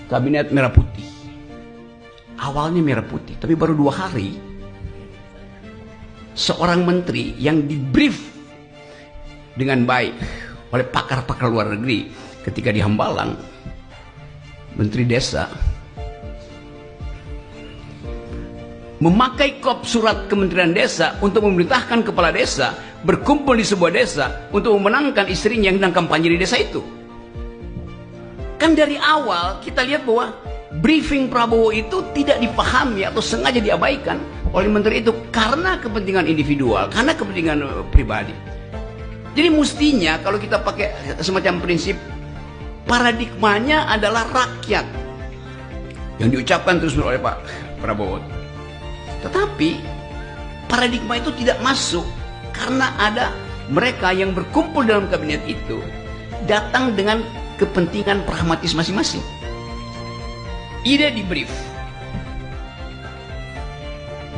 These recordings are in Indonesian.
kabinet merah putih. Awalnya merah putih, tapi baru 2 hari seorang menteri yang dibrief dengan baik oleh pakar-pakar luar negeri ketika di Hambalang, Menteri Desa, memakai kop surat Kementerian Desa untuk memerintahkan kepala desa berkumpul di sebuah desa untuk memenangkan istrinya yang sedang kampanye di desa itu. Kan dari awal kita lihat bahwa briefing Prabowo itu tidak dipahami atau sengaja diabaikan oleh menteri itu karena kepentingan individual, karena kepentingan pribadi. Jadi mestinya kalau kita pakai semacam prinsip, paradigmanya adalah rakyat yang diucapkan terus oleh Pak Prabowo. Tetapi paradigma itu tidak masuk karena ada mereka yang berkumpul dalam kabinet itu datang dengan kepentingan pragmatis masing-masing. Ide di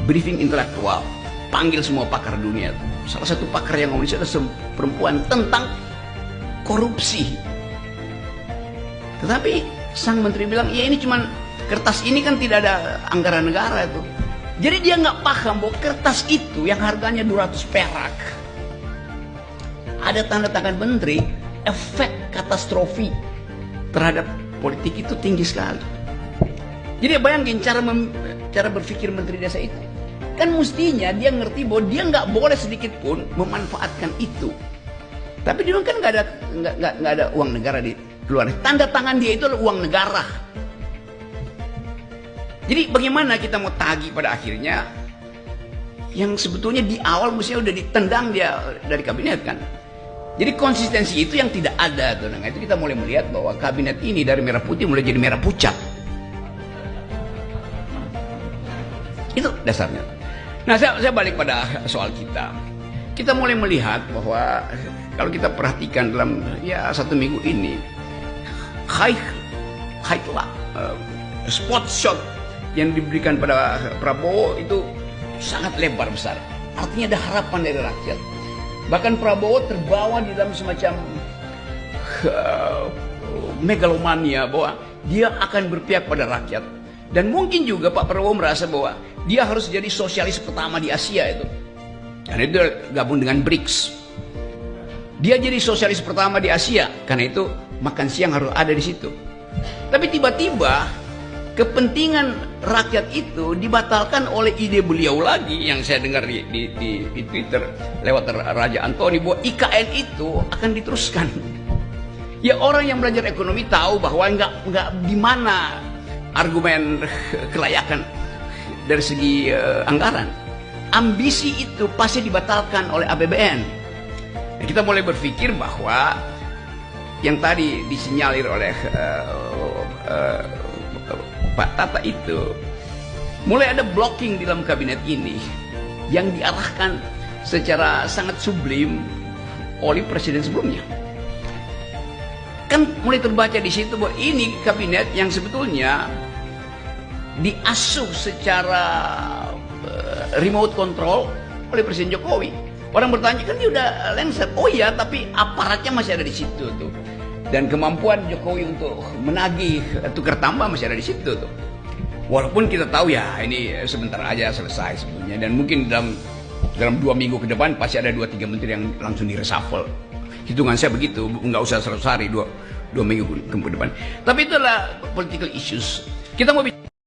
briefing intelektual, panggil semua pakar dunia. Salah satu pakar yang ngomong adalah perempuan tentang korupsi. Tetapi sang menteri bilang, ya ini cuman kertas ini kan tidak ada anggaran negara itu. Jadi dia nggak paham bahwa kertas itu yang harganya 200 perak ada tanda tangan menteri, efek katastrofi terhadap politik itu tinggi sekali. Jadi bayangin cara berpikir menteri desa itu. Kan mestinya dia ngerti bahwa dia nggak boleh sedikit pun memanfaatkan itu. Tapi dia kan nggak ada uang negara di luar. Tanda tangan dia itu adalah uang negara. Jadi bagaimana kita mau tagih pada akhirnya yang sebetulnya di awal mestinya udah ditendang dia dari kabinet kan. Jadi konsistensi itu yang tidak ada tuh. Nah, itu kita mulai melihat bahwa kabinet ini dari merah putih mulai jadi merah pucat. Itu dasarnya. Nah, saya balik pada soal kita. Kita mulai melihat bahwa kalau kita perhatikan dalam satu minggu ini, spot shot yang diberikan pada Prabowo itu sangat lebar besar. Artinya ada harapan dari rakyat. Bahkan Prabowo terbawa di dalam semacam megalomania bahwa dia akan berpihak pada rakyat. Dan mungkin juga Pak Prabowo merasa bahwa dia harus jadi sosialis pertama di Asia itu. Karena itu gabung dengan BRICS. Dia jadi sosialis pertama di Asia, karena itu makan siang harus ada di situ. Tapi tiba-tiba kepentingan rakyat itu dibatalkan oleh ide beliau lagi yang saya dengar di Twitter lewat Raja Antoni bahwa IKN itu akan diteruskan. Ya orang yang belajar ekonomi tahu bahwa nggak di mana argumen kelayakan dari segi anggaran. Ambisi itu pasti dibatalkan oleh APBN. Nah, kita mulai berpikir bahwa yang tadi disinyalir oleh Pak Tata itu mulai ada blocking di dalam kabinet ini yang diarahkan secara sangat sublim oleh presiden sebelumnya. Kan mulai terbaca di situ bahwa ini kabinet yang sebetulnya diasuh secara remote control oleh Presiden Jokowi. Orang bertanya, kan dia udah lengser. Oh iya, tapi aparatnya masih ada di situ tuh. Dan kemampuan Jokowi untuk menagih tukar tambah masih ada di situ tuh. Walaupun kita tahu ya ini sebentar aja selesai sebetulnya. Dan mungkin dalam 2 minggu ke depan pasti ada 2-3 menteri yang langsung di-reshuffle. Hitungan saya begitu, nggak usah 100 hari, 2 minggu ke depan. Tapi itulah political issues. Kita mau bicara